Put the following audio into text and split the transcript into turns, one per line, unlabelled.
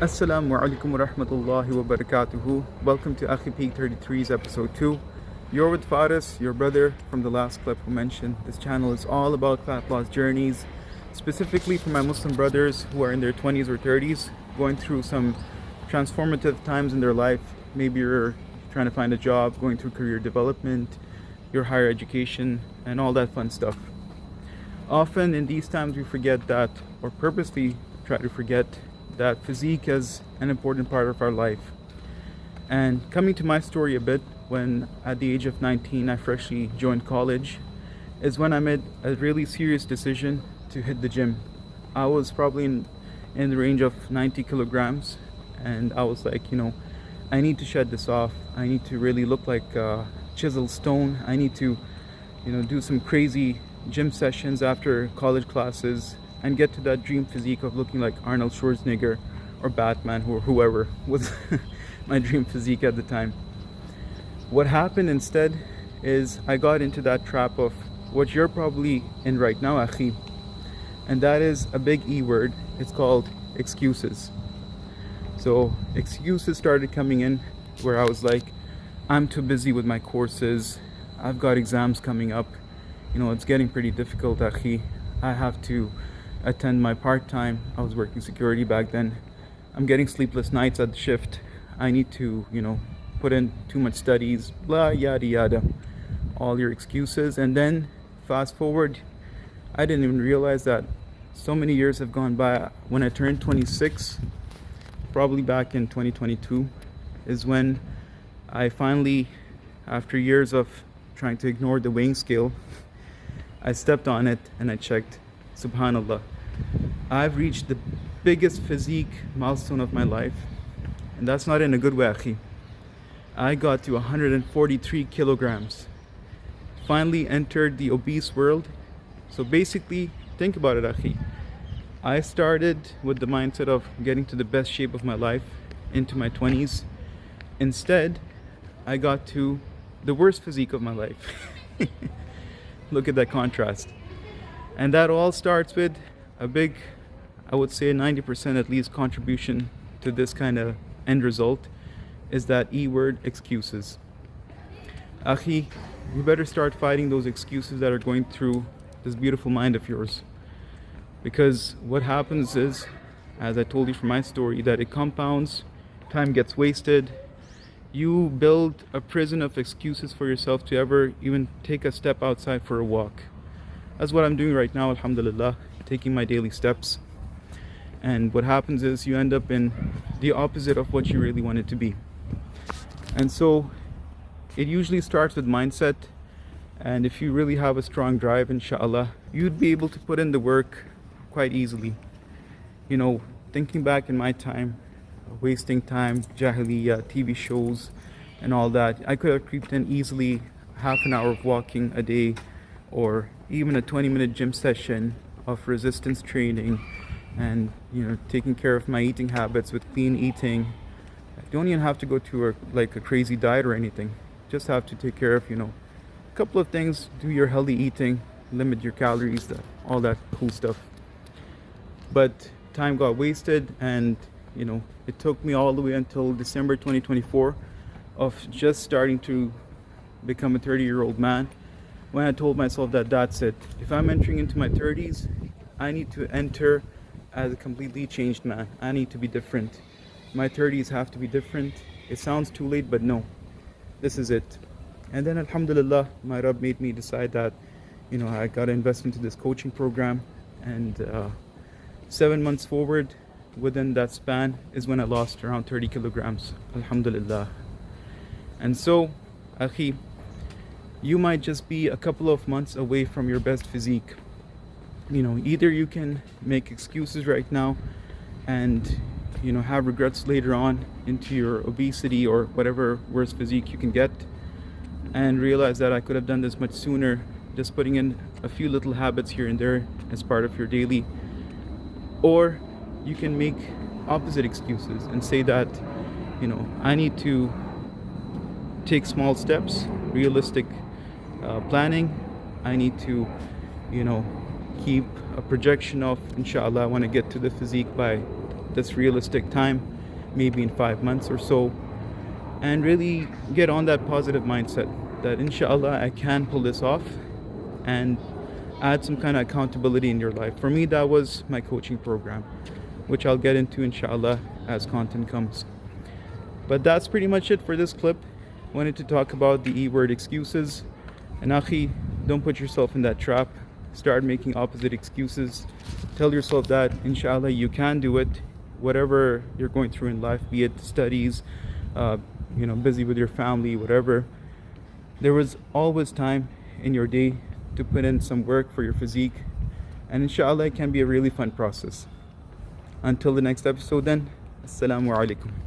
Assalamu alaikum wa rahmatullahi wa barakatuhu. Welcome to Akhi Peak 33's episode 2. You're with Faris, your brother from the last clip who mentioned. This channel is all about fat loss journeys, specifically for my Muslim brothers who are in their 20s or 30s, going through some transformative times in their life. Maybe you're trying to find a job, going through career development, your higher education, and all that fun stuff. Often in these times we forget that, or purposely try to forget, that physique is an important part of our life. And coming to my story a bit, when at the age of 19 I freshly joined college, is when I made a really serious decision to hit the gym. I was probably in the range of 90 kilograms, and I was like, I need to shed this off. I need to really look like chiseled stone. I need to, do some crazy gym sessions after college classes and get to that dream physique of looking like Arnold Schwarzenegger or Batman or whoever was my dream physique at the time. What happened instead is I got into that trap of what you're probably in right now, Akhi, and that is a big E word. It's called excuses. So excuses started coming in where I was like, I'm too busy with my courses, I've got exams coming up, it's getting pretty difficult, Akhi. I have to attend my part-time. I was working security back then. I'm getting sleepless nights at the shift. I need to, put in too much studies, blah, yada, yada. All your excuses. And then fast forward, I didn't even realize that so many years have gone by. When I turned 26, probably back in 2022, is when I finally, after years of trying to ignore the weighing scale, I stepped on it and I checked. Subhanallah, I've reached the biggest physique milestone of my life, and that's not in a good way, Akhi. I got to 143 kilograms. Finally entered the obese world. So basically, think about it, Akhi. I started with the mindset of getting to the best shape of my life into my 20s. Instead, I got to the worst physique of my life. Look at that contrast. And that all starts with a big, I would say 90% at least, contribution to this kind of end result is that E word, excuses. Akhi, you better start fighting those excuses that are going through this beautiful mind of yours. Because what happens is, as I told you from my story, that it compounds, time gets wasted, you build a prison of excuses for yourself to ever even take a step outside for a walk. That's what I'm doing right now, alhamdulillah, taking my daily steps. And what happens is you end up in the opposite of what you really want it to be. And so it usually starts with mindset. And if you really have a strong drive, insha'Allah, you'd be able to put in the work quite easily. Thinking back in my time, wasting time, jahiliyyah, TV shows and all that, I could have creeped in easily half an hour of walking a day, or even a 20-minute gym session of resistance training, and taking care of my eating habits with clean eating. You don't even have to go to a crazy diet or anything. Just have to take care of a couple of things. Do your healthy eating, limit your calories, all that cool stuff. But time got wasted, and it took me all the way until December 2024 of just starting to become a 30-year-old man, when I told myself that that's it. If I'm entering into my 30s, I need to enter as a completely changed man. I need to be different. My 30s have to be different. It sounds too late, but no, this is it. And then alhamdulillah, my Rabb made me decide that I gotta invest into this coaching program. And 7 months forward, within that span, is when I lost around 30 kilograms, alhamdulillah. And so, Akhi, you might just be a couple of months away from your best physique. Either you can make excuses right now and have regrets later on into your obesity or whatever worse physique you can get, and realize that I could have done this much sooner, just putting in a few little habits here and there as part of your daily. Or you can make opposite excuses and say that I need to take small steps, realistic planning. I need to keep a projection of, insha'Allah, I want to get to the physique by this realistic time, maybe in 5 months or so, and really get on that positive mindset that insha'Allah I can pull this off, and add some kind of accountability in your life. For me, that was my coaching program, which I'll get into insha'Allah as content comes. But that's pretty much it for this clip. Wanted to talk about the E word, excuses. And Akhi, don't put yourself in that trap. Start making opposite excuses. Tell yourself that insha'Allah you can do it, whatever you're going through in life, be it studies, busy with your family, whatever. There was always time in your day to put in some work for your physique, and insha'Allah it can be a really fun process. Until the next episode then, Assalamu alaikum.